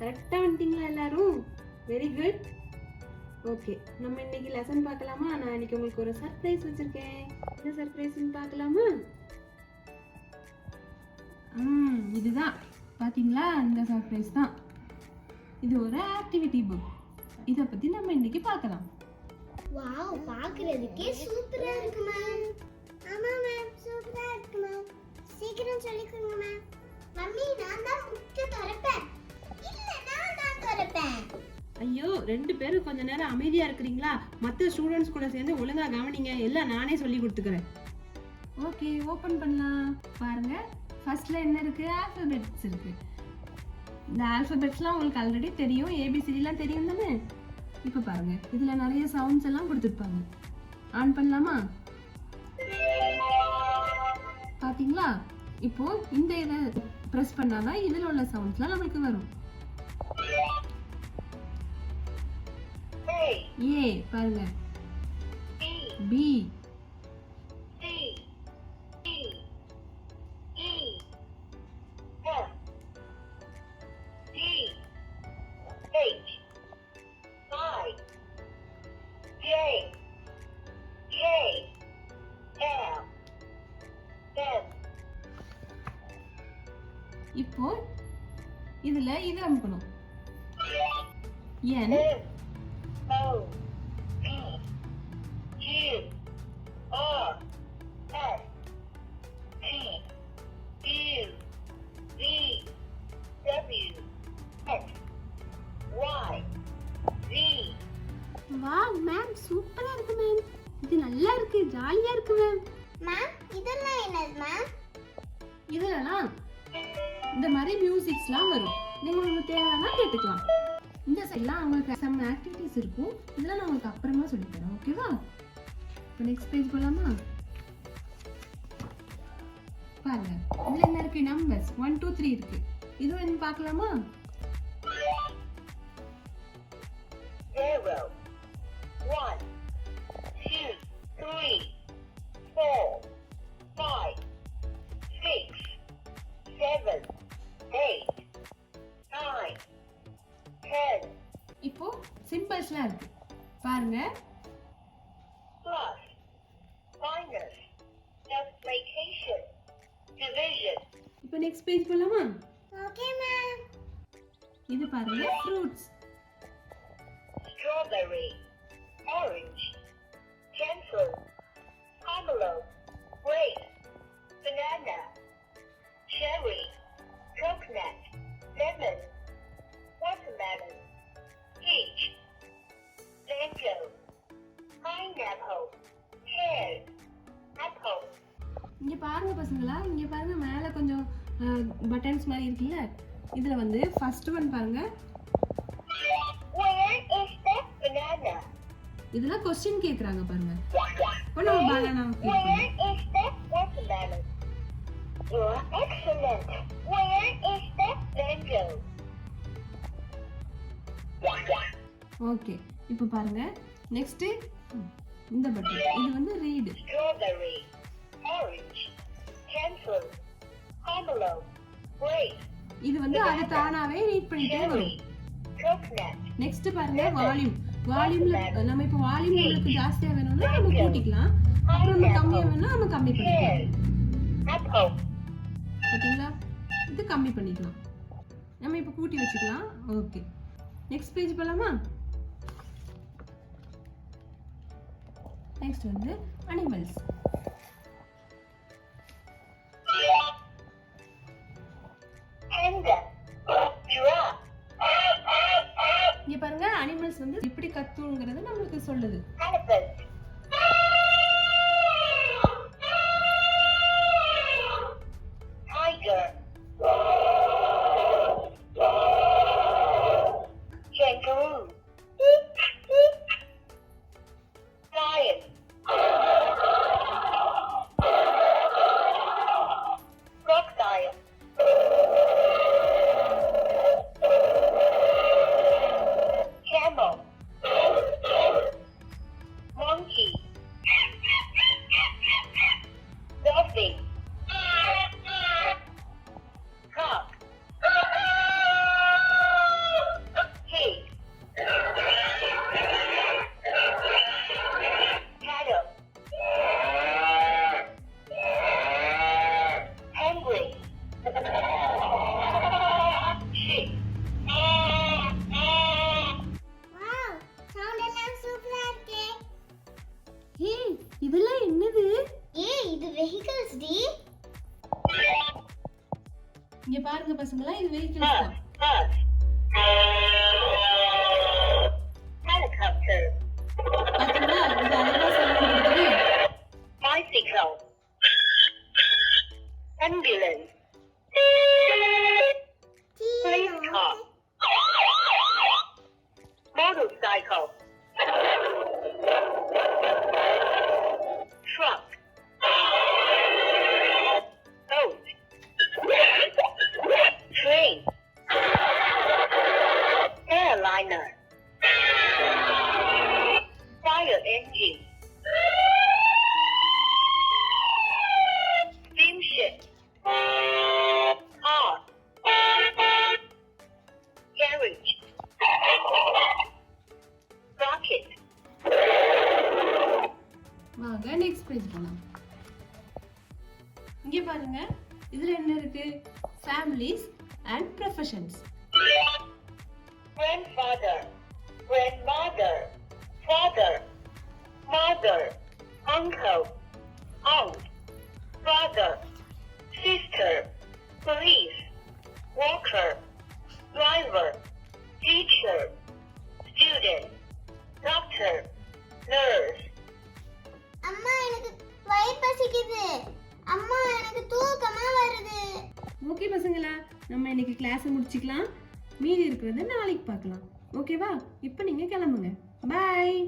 கரெக்டாக வந்துட்டீங்களா எல்லாரும்? Very good. ஓகே, நம்ம இன்னைக்கு லெசன் பார்க்கலாமா? நான் இன்னைக்கு உங்களுக்கு ஒரு சர்ப்ரைஸ் வச்சிருக்கேன். என்ன சர்ப்ரைஸ்னு பார்க்கலாமா? இதுதான் பார்த்தீங்களா, இந்த சர்ப்ரைஸ் தான். இது ஒரு ஆக்டிவிட்டி புக். இதை பற்றி நம்ம இன்னைக்கு பார்க்கலாம். வாவ், பார்க்கிறதுக்கே சூப்பரா இருக்கு மேம். ஆமா மேம், சூப்பரா இருக்கு மேம். சீக்கிரம் சொல்லிக் கொடுங்க மேம். மம்மி, நான் தான் புக் திறப்பேன். இல்ல, நான் தான் திறப்பேன். ஐயோ, ரெண்டு பேரும் கொஞ்ச நேரம் அமைதியா இருக்கிறீங்களா? மற்ற ஸ்டூடெண்ட்ஸ் கூட சேர்ந்து ஒழுங்கா கவனிங்க. எல்லாம் நானே சொல்லி கொடுத்துக்கிறேன். ஓகே, ஓபன் பண்ணலாம். பாருங்க, ஃபர்ஸ்ட்ல என்ன இருக்கு? ஆல்பபெட்ஸ் இருக்கு. இந்த ஆல்பபெட்ஸ்லாம் உங்களுக்கு ஆல்ரெடி தெரியும், ஏபிசிடிலாம் தெரியும் தானே? இப்போ பாருங்க, இதுல நிறைய சவுண்ட்ஸ் எல்லாம் கொடுத்துருப்பாங்க. ஆன் பண்ணலாமா? பாத்தீங்களா? இப்போ இந்த இதை பிரஸ் பண்ணாதான் இதுல உள்ள சவுண்ட்ஸ்லாம் நமக்கு வரும். ஏ பாருங்க, பி, இப்போ இதுல இது அமுக்கணும். N O P Q R S T U V W X Y Z. Wow ma'am, சூப்பரா இருக்கு மேம். இது நல்லா இருக்கு, ஜாலியா இருக்கு மேம். மேம், இதெல்லாம் என்னது மேம்? இதுலலாம் இந்த மாதிரி மியூசிக்ஸ்லாம் வரும். நீங்க உங்களுக்கு தேவைன்னா கேட்டுக்கலாம். இந்த சைட்லாம் உங்களுக்கு சம் ஆக்டிவிட்டிஸ் இருக்கும். இதெல்லாம் நான் உங்களுக்கு அப்புறமா சொல்லி தரேன். ஓகேவா? இப்போ நெக்ஸ்ட் பேஜ் போலாமா? பாருங்க, இதுல என்ன இருக்கு? நம்பர்ஸ் 1 2 3 இருக்கு. இதுவும் என்ன பார்க்கலாமா? 0 1 2 3 4 5 6 7 8 9 10. இப்போ சிம்பிள்ஸ்லாம் இருக்கு. பாருங்க, Plus, minus, multiplication, division. இப்போ நெக்ஸ்ட் பேஜ் போலாமா? Okay ma'am. இது பாருங்க, fruits. Strawberry, orange, pencil, pomelo, grape, banana, cherry, coconut, lemon, watermelon, peach, mango, pineapple, pear, apple. இங்க பாருங்க பசங்களா, இங்க பாருங்க, மேல கொஞ்சம் பட்டன்ஸ் மாதிரி இருக்குல்ல. இதுல வந்து ஃபர்ஸ்ட் ஒன் பாருங்க, Where is the banana? இதெல்லாம் क्वेश्चन கேக்குறாங்க பாருங்க. இப்போ நம்ம banana கிளிக் Where பண்ணலாம். is the watermelon? You're excellent. Where is the mango? Okay, இப்போ பாருங்க, நெக்ஸ்ட் இந்த பட்டன். இது வந்து read. Strawberry, orange, pencil, pomelo, grape, இது வந்து அது தானாவே ரீட் பண்ணிட்டே cherry, வரும். coconut. நெக்ஸ்ட் பாருங்க, வால்யூம். வால்யூம்ல நம்ம இப்போ வால்யூம் உங்களுக்கு ஜாஸ்தியா வேணும்னா நம்ம கூட்டிக்கலாம். அப்புறம் நம்ம கம்மியா வேணும்னா நம்ம கம்மி பண்ணிக்கலாம். Apple. பாத்தீங்களா? இது கம்மி பண்ணிக்கலாம். நம்ம இப்போ கூட்டி வச்சுக்கலாம். ஓகே, நெக்ஸ்ட் பேஜ் போலாமா? நெக்ஸ்ட் வந்து அனிமல்ஸ். Panda. Giraffe. இங்க பாருங்க, அனிமல்ஸ் வந்து எப்படி கத்துங்கிறது நம்மளுக்கு சொல்லுது. Elephant. Tiger. Kangaroo. Lion. Crocodile. Camel. Monkey. Vehicles தான். Bus. Helicopter. பாத்தீங்களா இது அழகா சவுண்ட் கொடுக்குது. Bicycle. Ambulance. Police car. Motorcycle. Truck. Boat. Train. Airliner. Fire engine. Steamship. Car. Carriage. Rocket. வாங்க நெக்ஸ்ட் பேஜ் போலாம். இங்க பாருங்க இதுல என்ன இருக்கு? Families and professions. Grandfather, grandmother, father, mother, uncle, aunt, brother, sister, police, worker, driver, teacher, student, doctor, nurse. அம்மா எனக்கு வயிறு பசிக்குது. அம்மா எனக்கு தூக்கமா வருது. ஓகே பசங்களா, நம்ம இன்னைக்கு கிளாஸை முடிச்சுக்கலாம். மீதி இருக்கிறத நாளைக்கு பார்க்கலாம். ஓகேவா? இப்போ நீங்க கிளம்புங்க. பாய்.